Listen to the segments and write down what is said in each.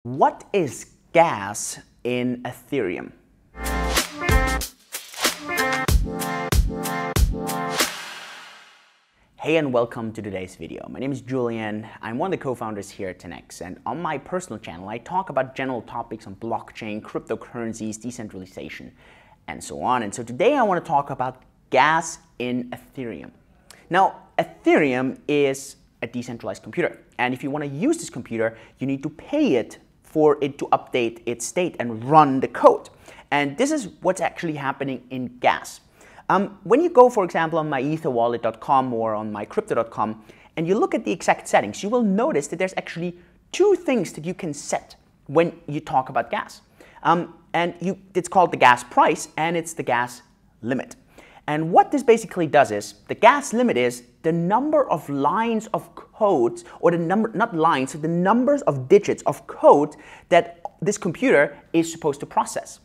What is gas in Ethereum? Hey and welcome to today's video. My name is Julian. I'm one of the co-founders here at 10x, and on my personal channel I talk about general topics on blockchain, cryptocurrencies, decentralization, and so on. And so today I want to talk about gas in Ethereum. Now, Ethereum is a decentralized computer, and if you want to use this computer, you need to pay it for it to update its state and run the code. And this is what's actually happening in gas. When you go, for example, on my etherwallet.com or on mycrypto.com and you look at the exact settings, you will notice that there's actually two things that you can set when you talk about gas. It's called the gas price and it's the gas limit. And what this basically does is, the gas limit is the number of lines of code, or the number, not lines, so the numbers of digits of code that this computer is supposed to process.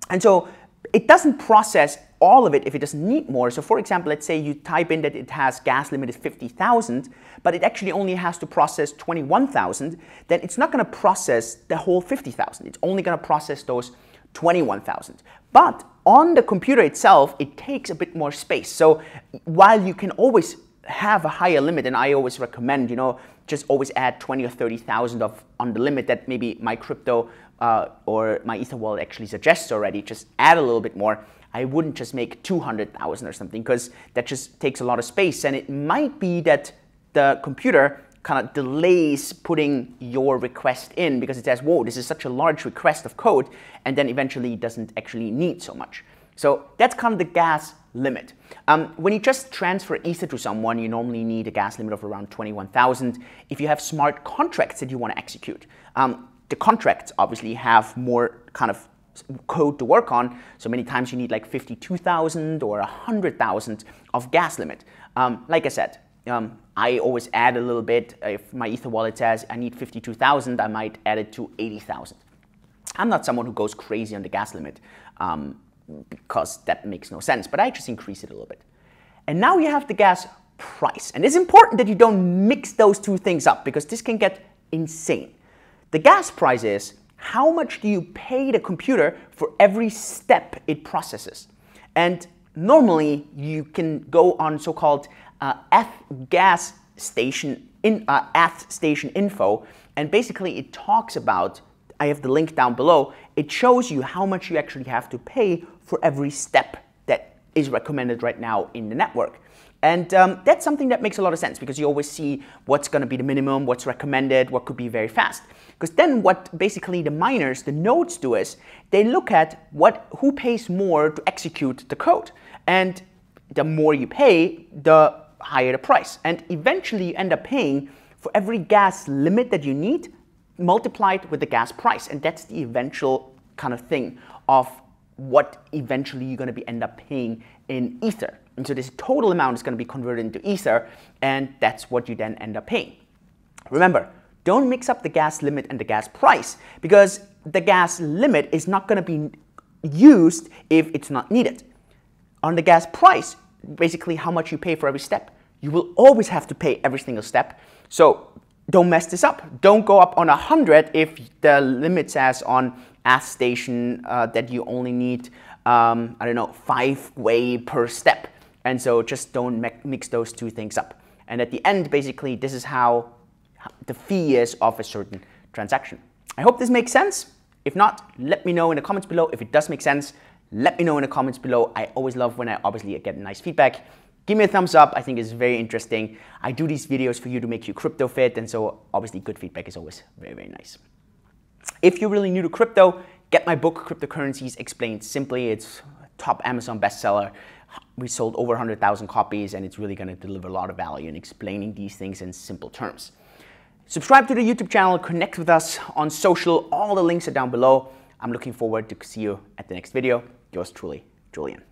And so it doesn't process all of it if it doesn't need more. So for example, let's say you type in that it has gas limit is 50,000, but it actually only has to process 21,000, then it's not going to process the whole 50,000. It's only going to process those 21,000. But on the computer itself, it takes a bit more space. So while you can always have a higher limit, and I always recommend, just always add 20 or 30,000 on the limit that maybe my crypto or my Ether wallet actually suggests already, just add a little bit more. I wouldn't just make 200,000 or something, because that just takes a lot of space. And it might be that the computer kind of delays putting your request in because it says, whoa, this is such a large request of code, and then eventually it doesn't actually need so much. So that's kind of the gas limit. When you just transfer Ether to someone, you normally need a gas limit of around 21,000. If you have smart contracts that you want to execute, the contracts obviously have more kind of code to work on, so many times you need like 52,000 or 100,000 of gas limit. Like I said, I always add a little bit. If my Ether wallet says I need 52,000, I might add it to 80,000. I'm not someone who goes crazy on the gas limit because that makes no sense, but I just increase it a little bit. And now you have the gas price. And it's important that you don't mix those two things up, because this can get insane. The gas price is how much do you pay the computer for every step it processes. And normally you can go on so-called gas station info, and basically it talks about, I have the link down below, it shows you how much you actually have to pay for every step that is recommended right now in the network. And that's something that makes a lot of sense, because you always see what's going to be the minimum, what's recommended, what could be very fast. Because then what basically the miners, the nodes do is, they look at who pays more to execute the code. And the more you pay, the higher the price. And eventually you end up paying for every gas limit that you need, multiplied with the gas price. And that's the eventual kind of thing of what eventually you're going to end up paying in Ether. And so this total amount is going to be converted into Ether, and that's what you then end up paying. Remember, don't mix up the gas limit and the gas price, because the gas limit is not going to be used if it's not needed. On the gas price, basically how much you pay for every step, you will always have to pay every single step. So don't mess this up. Don't go up on 100 if the limit says on Ask Station that you only need, 5 way per step. And so just don't mix those two things up. And at the end, basically, this is how the fee is of a certain transaction. I hope this makes sense. If not, let me know in the comments below. If it does make sense, let me know in the comments below. I always love when I obviously get nice feedback. Give me a thumbs up. I think it's very interesting. I do these videos for you to make you crypto fit, and so obviously good feedback is always very, very nice. If you're really new to crypto, get my book, Cryptocurrencies Explained Simply. It's a top Amazon bestseller. We sold over 100,000 copies, and it's really going to deliver a lot of value in explaining these things in simple terms. Subscribe to the YouTube channel, connect with us on social. All the links are down below. I'm looking forward to see you at the next video. Yours truly, Julian.